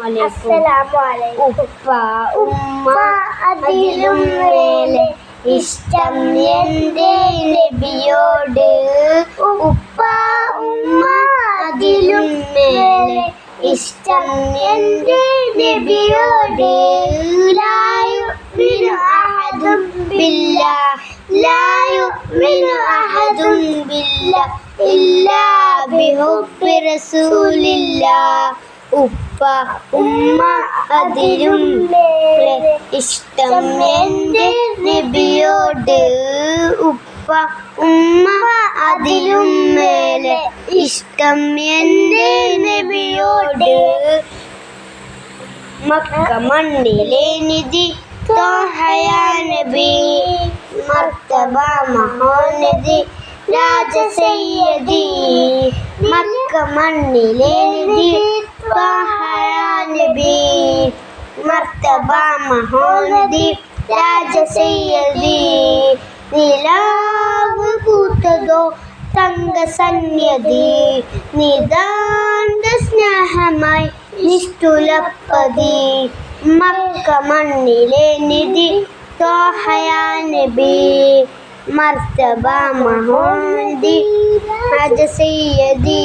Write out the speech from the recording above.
ഉപ്പ ഉമ്മ അതിലും മേലെ ഇഷ്ടം എൻ്റെ നബിയോട്. ഉപ്പ ഉമ്മ അതിലും മേലെ ഇഷ്ടം എൻ്റെ നബിയോട്. ലാ യുഅ്മിനു അഹദും ബില്ലാഹ് ലാ യുഅ്മിനു അഹദും ബില്ലാഹ് ഇല്ലാ ബിഹുബ്ബി റസൂലില്ലാഹ്. ഉപ്പ ഉമ്മ അതിലും മേലെ ഇഷ്ടം എൻ്റെ നബിയോട്. ഉപ്പ ഉമ്മ അതിലും മേലെ ഇഷ്ടം എൻ്റെ നബിയോട്. മക്ക മണ്ണിലെ നിധി ത്വാഹയാ നബി, മർത്തബ മഹോന്നതി രാജ സയ്യദി. മക്ക മണ്ണിലെ നിധി ത്വാഹയാ നബി, മർത്തബ മഹോന്നതി രാജ സയ്യദി. നിലാവ് പൂത്തതോ തങ്ക സന്യതി, നിതാന്ത സ്നേഹമായി നിഷ്ഠുലപ്പതി. മക്ക മണ്ണിലെ നിധി ത്വാഹയാ നബി, മർത്തബ മഹോന്നതി രാജ സയ്യദി.